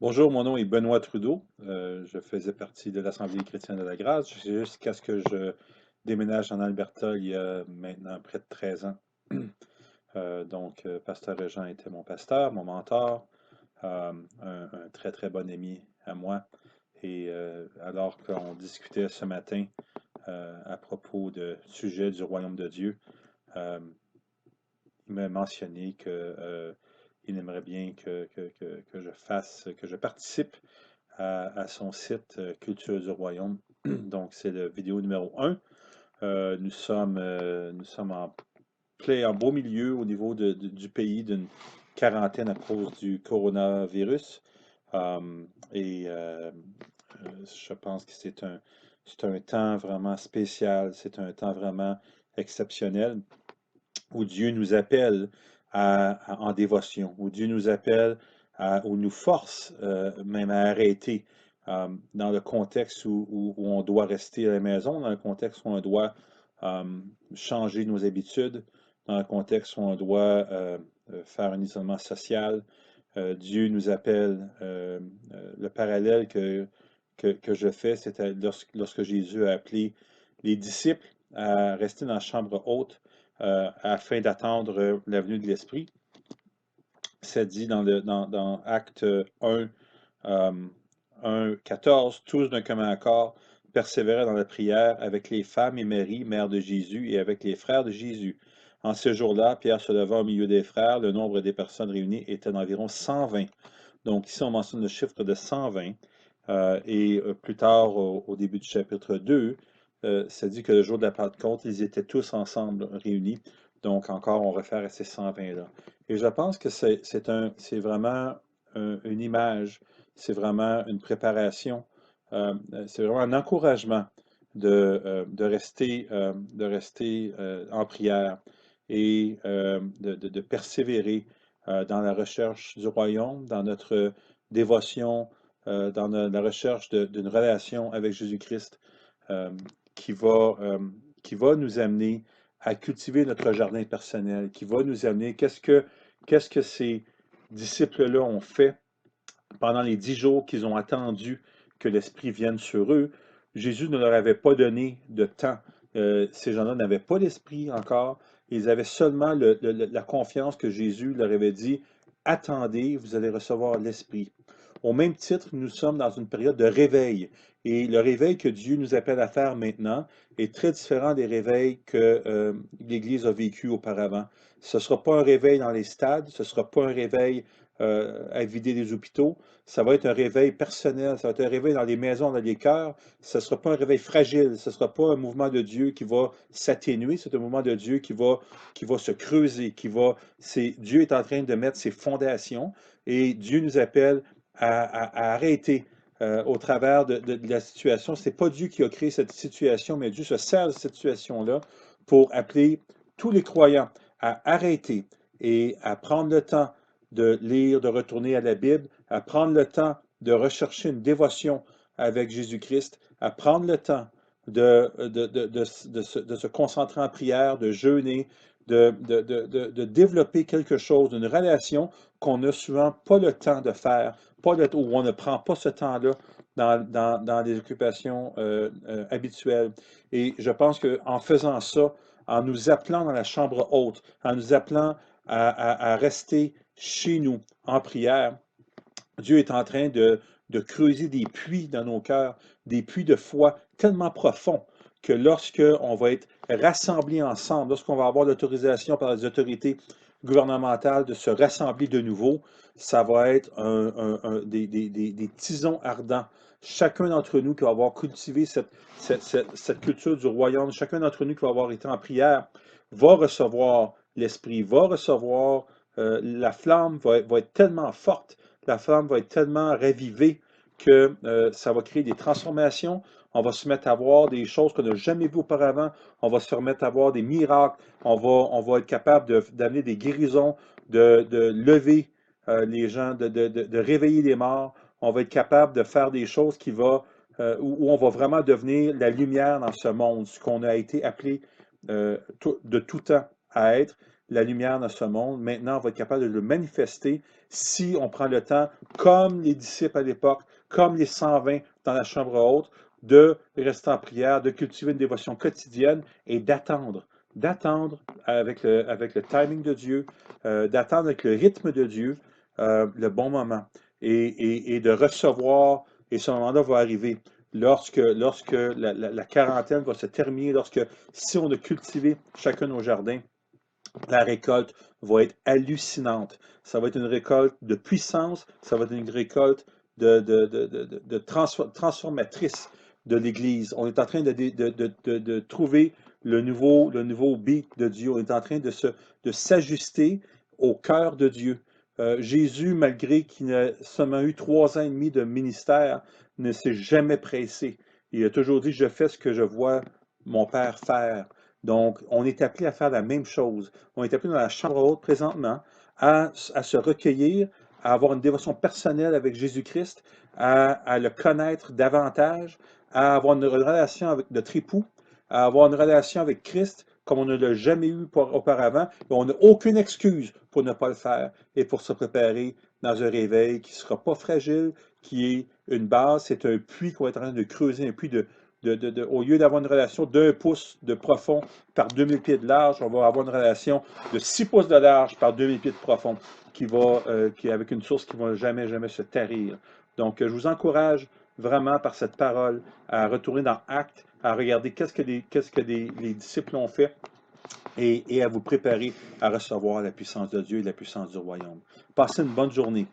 Bonjour, mon nom est Benoît Trudeau. Je faisais partie de l'Assemblée chrétienne de la grâce jusqu'à ce que je déménage en Alberta il y a maintenant près de 13 ans. Pasteur Régent était mon pasteur, mon mentor, un très très bon ami à moi. Alors qu'on discutait ce matin à propos de sujet du royaume de Dieu, euh, il m'a mentionné que il aimerait bien que je fasse, que je participe à son site Culture du Royaume. Donc, c'est la vidéo numéro 1. Nous sommes en beau milieu au niveau du pays d'une quarantaine à cause du coronavirus. Je pense que c'est un temps vraiment spécial, c'est un temps vraiment exceptionnel où Dieu nous appelle en dévotion, où Dieu nous appelle, où nous force même à arrêter dans le contexte où on doit rester à la maison, dans le contexte où on doit euh, changer nos habitudes, dans le contexte où on doit faire un isolement social. Dieu nous appelle, le parallèle que je fais, c'était lorsque Jésus a appelé les disciples à rester dans la chambre haute afin d'attendre la venue de l'Esprit. C'est dit dans Acte 1, euh, 1, 14, tous d'un commun accord persévéraient dans la prière avec les femmes et Marie, mère de Jésus, et avec les frères de Jésus. En ce jour-là, Pierre se leva au milieu des frères. Le nombre des personnes réunies était d'environ 120. Donc ici, on mentionne le chiffre de 120. Plus tard, au début du chapitre 2, ça dit que le jour de la Pentecôte, ils étaient tous ensemble réunis. Donc encore, on réfère à ces 120-là. Et je pense que c'est vraiment une image, c'est vraiment une préparation, c'est vraiment un encouragement de rester en prière et de persévérer dans la recherche du royaume, dans notre dévotion, dans la recherche d'une relation avec Jésus-Christ euh, qui va, euh, qui va nous amener à cultiver notre jardin personnel, qui va nous amener, qu'est-ce que ces disciples-là ont fait pendant les 10 jours qu'ils ont attendu que l'Esprit vienne sur eux. Jésus ne leur avait pas donné de temps. Ces gens-là n'avaient pas l'Esprit encore. Ils avaient seulement la confiance que Jésus leur avait dit, attendez, vous allez recevoir l'Esprit. Au même titre, nous sommes dans une période de réveil. Et le réveil que Dieu nous appelle à faire maintenant est très différent des réveils que l'Église a vécu auparavant. Ce ne sera pas un réveil dans les stades, ce ne sera pas un réveil à vider les hôpitaux, ça va être un réveil personnel, ça va être un réveil dans les maisons, dans les cœurs. Ce ne sera pas un réveil fragile, ce ne sera pas un mouvement de Dieu qui va s'atténuer, c'est un mouvement de Dieu qui va se creuser, Dieu est en train de mettre ses fondations et Dieu nous appelle à arrêter au travers de la situation. Ce n'est pas Dieu qui a créé cette situation, mais Dieu se sert de cette situation-là pour appeler tous les croyants à arrêter et à prendre le temps de lire, de retourner à la Bible, à prendre le temps de rechercher une dévotion avec Jésus-Christ, à prendre le temps de se concentrer en prière, de jeûner, de développer quelque chose, une relation qu'on n'a souvent pas le temps de faire, où on ne prend pas ce temps-là dans les occupations habituelles. Et je pense qu'en faisant ça, en nous appelant dans la chambre haute, en nous appelant à rester chez nous en prière, Dieu est en train de creuser des puits dans nos cœurs, des puits de foi tellement profonds que lorsque on va être rassemblés ensemble, lorsqu'on va avoir l'autorisation par les autorités gouvernementales de se rassembler de nouveau, ça va être des tisons ardents. Chacun d'entre nous qui va avoir cultivé cette culture du royaume, chacun d'entre nous qui va avoir été en prière, va recevoir l'Esprit, va recevoir la flamme, va être tellement forte, la flamme va être tellement ravivée que ça va créer des transformations. On va se mettre à voir des choses qu'on n'a jamais vues auparavant. On va se remettre à voir des miracles. On va être capable d'amener des guérisons, de lever les gens, de réveiller les morts. On va être capable de faire des choses où on va vraiment devenir la lumière dans ce monde, ce qu'on a été appelé de tout temps à être, la lumière dans ce monde. Maintenant, on va être capable de le manifester. si on prend le temps, comme les disciples à l'époque, comme les 120 dans la chambre haute, de rester en prière, de cultiver une dévotion quotidienne et d'attendre avec le timing de Dieu, d'attendre avec le rythme de Dieu le bon moment et de recevoir, et ce moment-là va arriver lorsque la quarantaine va se terminer, lorsque si on a cultivé chacun nos jardins, la récolte va être hallucinante. Ça va être une récolte de puissance, ça va être une récolte transformatrice de l'Église. On est en train de trouver le nouveau beat de Dieu. On est en train de s'ajuster au cœur de Dieu. Jésus, malgré qu'il a seulement eu 3 ans et demi de ministère, ne s'est jamais pressé. Il a toujours dit, je fais ce que je vois mon Père faire. Donc, on est appelé à faire la même chose. On est appelé dans la chambre haute présentement à se recueillir, à avoir une dévotion personnelle avec Jésus-Christ, à le connaître davantage, à avoir une relation avec notre époux, à avoir une relation avec Christ comme on ne l'a jamais eu auparavant. Et on n'a aucune excuse pour ne pas le faire et pour se préparer dans un réveil qui ne sera pas fragile, qui est une base, c'est un puits qu'on est en train de creuser, un puits au lieu d'avoir une relation d'1 pouce de profond par 2000 pieds de large, on va avoir une relation de 6 pouces de large par 2000 pieds de profond qui est avec une source qui ne va jamais, jamais se tarir. Donc, je vous encourage vraiment par cette parole à retourner dans Actes, à regarder qu'est-ce que les disciples ont fait et à vous préparer à recevoir la puissance de Dieu et la puissance du royaume. Passez une bonne journée.